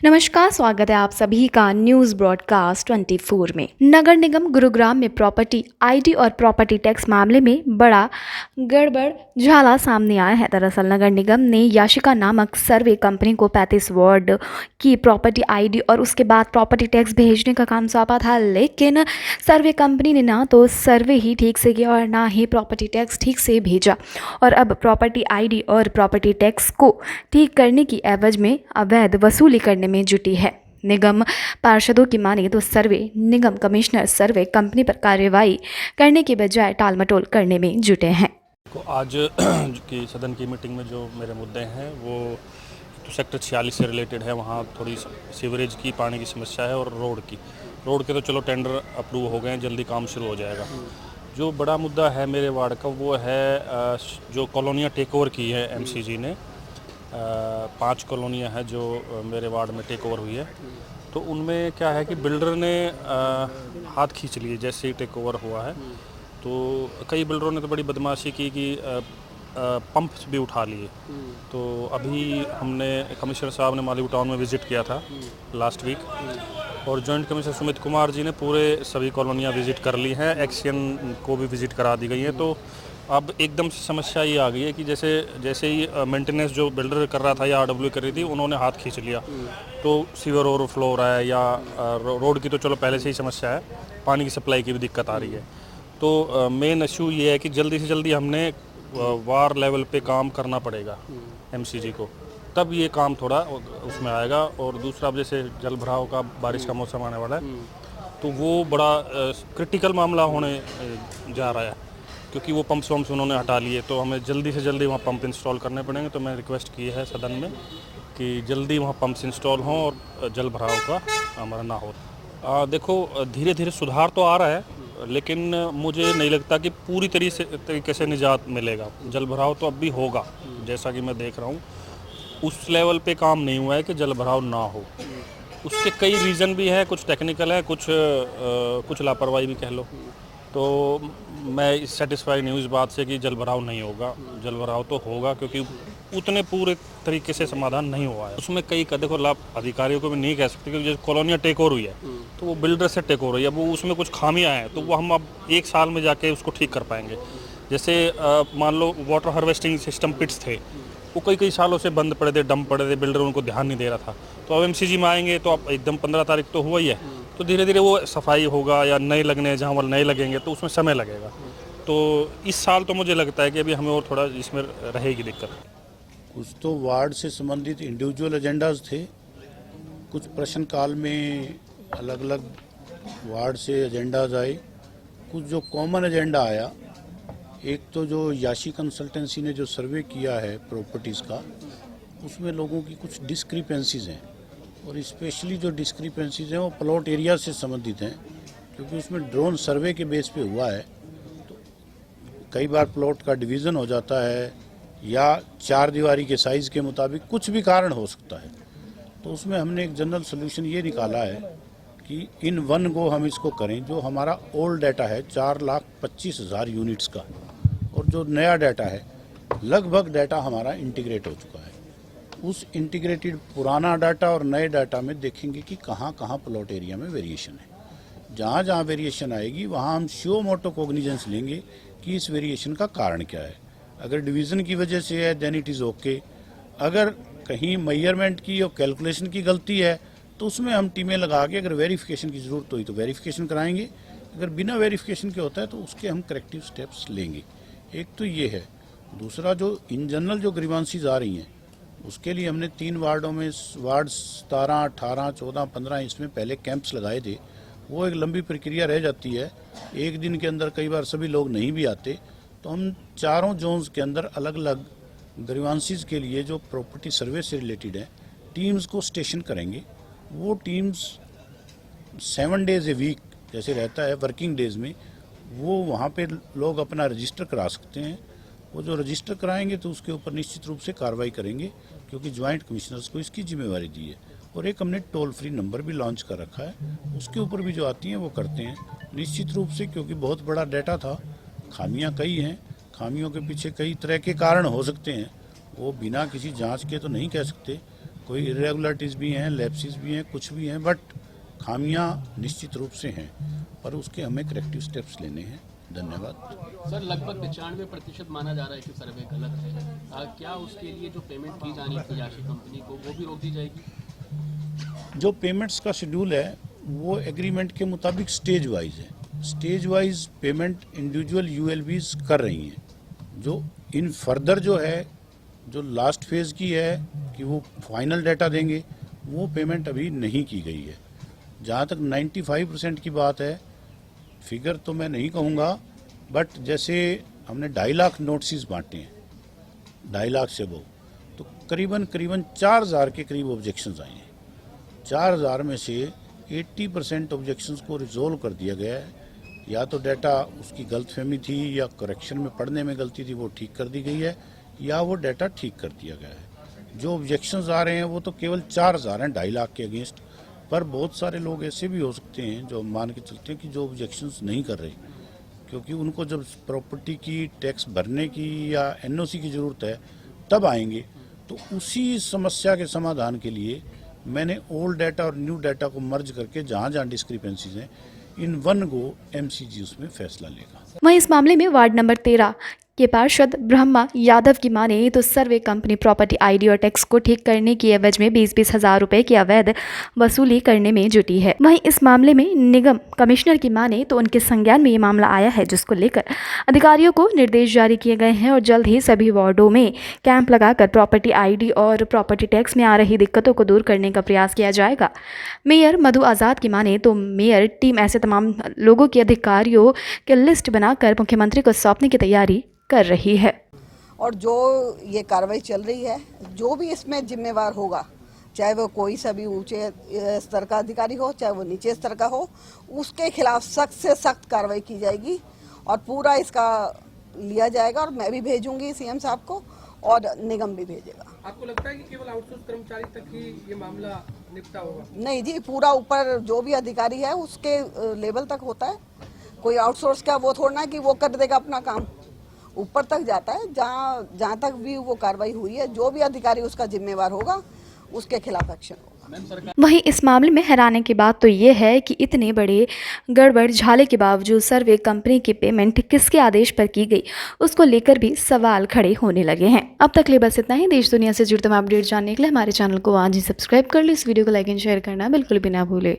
नमस्कार, स्वागत है आप सभी का न्यूज़ ब्रॉडकास्ट 24 में। नगर निगम गुरुग्राम में प्रॉपर्टी आईडी और प्रॉपर्टी टैक्स मामले में बड़ा गड़बड़ सामने आया है। दरअसल नगर निगम ने याशिका नामक सर्वे कंपनी को 35 वार्ड की प्रॉपर्टी आईडी और उसके बाद प्रॉपर्टी टैक्स भेजने का काम सौंपा था, लेकिन सर्वे कंपनी ने ना तो सर्वे ही ठीक से किया और ना ही प्रॉपर्टी टैक्स ठीक से भेजा और अब प्रॉपर्टी आईडी और प्रॉपर्टी टैक्स को ठीक करने की एवज में अवैध वसूली करने में जुटी है। निगम पार्षदों की माने तो सर्वे निगम कमिश्नर सर्वे कंपनी पर कार्रवाई करने के बजाय टालमटोल करने में जुटे हैं। आज की सदन की मीटिंग में जो मेरे मुद्दे हैं वो तो सेक्टर 46 से रिलेटेड है। वहाँ थोड़ी सीवरेज की पानी की समस्या है और रोड के तो चलो टेंडर अप्रूव हो गए हैं, जल्दी काम शुरू हो जाएगा। जो बड़ा मुद्दा है मेरे वार्ड का वो है जो कॉलोनियाँ टेक ओवर की है एमसीजी ने। 5 कॉलोनियाँ हैं जो मेरे वार्ड में टेक ओवर हुई है, तो उनमें क्या है कि बिल्डर ने हाथ खींच लिए जैसे ही टेक ओवर हुआ है। तो कई बिल्डरों ने तो बड़ी बदमाशी की कि पंप भी उठा लिए। तो अभी हमने कमिश्नर साहब ने मालीपुर टाउन में विज़िट किया था लास्ट वीक, और जॉइंट कमिश्नर सुमित कुमार जी ने पूरे सभी कॉलोनियाँ विज़िट कर ली हैं, एक्सियन को भी विज़िट करा दी गई है। तो अब एकदम से समस्या ये आ गई है कि जैसे ही मेंटेनेंस जो बिल्डर कर रहा था या आरडब्ल्यू कर रही थी, उन्होंने हाथ खींच लिया। तो सीवर ओवरफ्लो हो रहा है या रोड की तो चलो पहले से ही समस्या है, पानी की सप्लाई की भी दिक्कत आ रही है। तो मेन इशू ये है कि जल्दी से जल्दी हमने वार लेवल पे काम करना पड़ेगा एमसीजी को, तब ये काम थोड़ा उसमें आएगा। और दूसरा, अब जैसे जल भराव का बारिश का मौसम आने वाला है, तो वो बड़ा क्रिटिकल मामला होने जा रहा है, क्योंकि वो पंप्स वम्प्स उन्होंने हटा लिए। तो हमें जल्दी से जल्दी वहाँ पंप इंस्टॉल करने पड़ेंगे। तो मैंने रिक्वेस्ट की है सदन में कि जल्दी वहाँ पंप्स इंस्टॉल हों और जल भराव का हमारा ना हो। देखो, धीरे धीरे सुधार तो आ रहा है, लेकिन मुझे नहीं लगता कि पूरी तरीके से निजात मिलेगा। जल भराव तो अब भी होगा, जैसा कि मैं देख रहा हूँ। उस लेवल पे काम नहीं हुआ है कि जल भराव ना हो। उसके कई रीज़न भी हैं, कुछ टेक्निकल है, कुछ लापरवाही भी कह लो। तो मैं सेटिस्फाई नहीं हूँ इस बात से कि जल भराव नहीं होगा। जल भराव तो होगा, क्योंकि उतने पूरे तरीके से समाधान नहीं हुआ है। उसमें कई देखो लाभ अधिकारियों को भी नहीं कह सकते, क्योंकि जैसे कॉलोनियाँ टेक ओवर हुई है तो वो बिल्डर से टेक ओवर हुई है। अब वो उसमें कुछ खामियाँ हैं, तो वो हम अब 1 साल में जाके उसको ठीक कर पाएंगे। जैसे मान लो वाटर हार्वेस्टिंग सिस्टम पिट्स थे, वो कई सालों से बंद पड़े थे, डंप पड़े थे, बिल्डर उनको ध्यान नहीं दे रहा था। तो अब एमसीजी में आएंगे तो अब एकदम 15 तारीख तो हुआ ही है, तो धीरे धीरे वो सफाई होगा या नए लगने, जहाँ वो नए लगेंगे तो उसमें समय लगेगा। तो इस साल तो मुझे लगता है कि अभी हमें और थोड़ा इसमें रहेगी दिक्कत। कुछ तो वार्ड से संबंधित इंडिविजुअल एजेंडाज थे, कुछ प्रश्नकाल में अलग अलग वार्ड से एजेंडाज आए, कुछ जो कॉमन एजेंडा आया। एक तो जो याशी कंसल्टेंसी ने जो सर्वे किया है प्रॉपर्टीज़ का, उसमें लोगों की कुछ डिस्क्रिपेंसीज हैं, और स्पेशली जो डिस्क्रिपेंसीज हैं वो प्लॉट एरिया से संबंधित हैं, क्योंकि उसमें ड्रोन सर्वे के बेस पे हुआ है। तो कई बार प्लॉट का डिवीज़न हो जाता है या 4 दीवारी के साइज़ के मुताबिक कुछ भी कारण हो सकता है। तो उसमें हमने एक जनरल सोल्यूशन ये निकाला है कि इन वन गो हम इसको करें। जो हमारा ओल्ड डाटा है 4,25,000 यूनिट्स का, और जो नया डाटा है लगभग डाटा हमारा इंटीग्रेट हो चुका है। उस इंटीग्रेटेड पुराना डाटा और नए डाटा में देखेंगे कि कहाँ कहाँ प्लॉट एरिया में वेरिएशन है। जहाँ जहाँ वेरिएशन आएगी वहाँ हम श्यो मोटो कोग्निजेंस लेंगे कि इस वेरिएशन का कारण क्या है। अगर डिवीज़न की वजह से है देन इट इज़ ओके। अगर कहीं मेजरमेंट की और कैलकुलेशन की गलती है तो उसमें हम टीमें लगा के, अगर वेरिफिकेशन की ज़रूरत हुई तो वेरिफिकेशन कराएंगे, अगर बिना वेरिफिकेशन के होता है तो उसके हम करेक्टिव स्टेप्स लेंगे। एक तो ये है। दूसरा, जो इन जनरल जो ग्रीवांसीज आ रही हैं, उसके लिए हमने 3 वार्डों में, वार्ड 17, 18, 14, 15 इसमें पहले कैंप्स लगाए थे। वो एक लंबी प्रक्रिया रह जाती है, एक दिन के अंदर कई बार सभी लोग नहीं भी आते। तो हम चारों जोन्स के अंदर अलग अलग ग्रीवांसीज के लिए जो प्रॉपर्टी सर्वे से रिलेटेड है टीम्स को स्टेशन करेंगे। वो टीम्स 7 डेज ए वीक जैसे रहता है वर्किंग डेज में, वो वहाँ पे लोग अपना रजिस्टर करा सकते हैं। वो जो रजिस्टर कराएंगे तो उसके ऊपर निश्चित रूप से कार्रवाई करेंगे, क्योंकि ज्वाइंट कमिश्नर्स को इसकी जिम्मेवारी दी है। और एक हमने टोल फ्री नंबर भी लॉन्च कर रखा है, उसके ऊपर भी जो आती हैं वो करते हैं निश्चित रूप से, क्योंकि बहुत बड़ा डाटा था। खामियां कई हैं, खामियों के पीछे कई तरह के कारण हो सकते हैं, वो बिना किसी जांच के तो नहीं कह सकते। कोई इरेगुलरिटीज़ भी हैं, लैप्सेस भी हैं, कुछ भी हैं, बट खामियां निश्चित रूप से हैं, पर उसके हमें करेक्टिव स्टेप्स लेने हैं। धन्यवाद। सर लगभग 95% माना जा रहा है कि सर्वे गलत है। क्या उसके लिए जो पेमेंट की जानी थी याशी कंपनी को वो भी रोक दी जाएगी? जो पेमेंट्स का शेड्यूल है वो एग्रीमेंट के मुताबिक स्टेज वाइज है। स्टेज वाइज पेमेंट इंडिविजुअल यूएलबीज कर रही हैं। जो इन फर्दर जो है, जो लास्ट फेज की है कि वो फाइनल डाटा देंगे, वो पेमेंट अभी नहीं की गई है। जहाँ तक 95% की बात है, फिगर तो मैं नहीं कहूँगा, बट जैसे हमने 2.5 लाख नोटिस बांटे हैं, 2.5 लाख से वो, तो करीबन 4,000 के करीब ऑब्जेक्शंस आए हैं। 4,000 में से 80% ऑब्जेक्शंस को रिजोल्व कर दिया गया है। या तो डाटा उसकी गलतफहमी थी या करेक्शन में पढ़ने में गलती थी, वो ठीक कर दी गई है, या वो डाटा ठीक कर दिया गया है। जो ऑब्जेक्शंस आ रहे हैं वो तो केवल 4,000 हैं 2.5 लाख के अगेंस्ट, पर बहुत सारे लोग ऐसे भी हो सकते हैं जो मान के चलते हैं कि जो ऑब्जेक्शंस नहीं कर रहे, क्योंकि उनको जब प्रॉपर्टी की टैक्स भरने की या एनओसी की ज़रूरत है तब आएंगे। तो उसी समस्या के समाधान के लिए मैंने ओल्ड डाटा और न्यू डाटा को मर्ज करके जहाँ जहाँ डिस्क्रिपेंसीज हैं, इन वन गो एमसीजी उसमें फैसला लेगा। वहीं इस मामले में वार्ड नंबर 13 के पार्षद ब्रह्मा यादव की माने तो सर्वे कंपनी प्रॉपर्टी आईडी और टैक्स को ठीक करने की एवज में 20-20 हज़ार रुपए की अवैध वसूली करने में जुटी है। वहीं इस मामले में निगम कमिश्नर की माने तो उनके संज्ञान में ये मामला आया है, जिसको लेकर अधिकारियों को निर्देश जारी किए गए हैं और जल्द ही सभी वार्डों में कैंप लगाकर प्रॉपर्टी आईडी और प्रॉपर्टी टैक्स में आ रही दिक्कतों को दूर करने का प्रयास किया जाएगा। मेयर मधु आज़ाद की माने तो मेयर टीम ऐसे तमाम लोगों के अधिकारियों की लिस्ट बनाकर मुख्यमंत्री को सौंपने की तैयारी कर रही है। और जो ये कार्रवाई चल रही है, जो भी इसमें जिम्मेवार होगा, चाहे वो कोई सा भी ऊंचे स्तर का अधिकारी हो, चाहे वो नीचे स्तर का हो, उसके खिलाफ सख्त से सख्त कार्रवाई की जाएगी और पूरा इसका लिया जाएगा। और मैं भी भेजूंगी सीएम साहब को और निगम भी भेजेगा। आपको लगता है कि केवल आउटसोर्स कर्मचारी तक ही ये मामला निपटा होगा? नहीं जी, पूरा ऊपर जो भी अधिकारी है उसके लेवल तक होता है। कोई आउटसोर्स का वो थोड़ा ना कि वो कर देगा अपना काम, ऊपर तक जाता है। जहाँ तक भी वो कार्रवाई हुई है, जो भी अधिकारी उसका जिम्मेवार होगा उसके खिलाफ एक्शन होगा। वहीं इस मामले में हैरानी की बात तो ये है कि इतने बड़े गड़बड़ झाले के बावजूद सर्वे कंपनी की पेमेंट किसके आदेश पर की गई, उसको लेकर भी सवाल खड़े होने लगे हैं। अब तक ले बस इतना ही। देश दुनिया से जुड़े तमाम अपडेट जानने के लिए हमारे चैनल को आज ही सब्सक्राइब कर लो। इस वीडियो को लाइक एंड शेयर करना बिल्कुल भी ना भूले।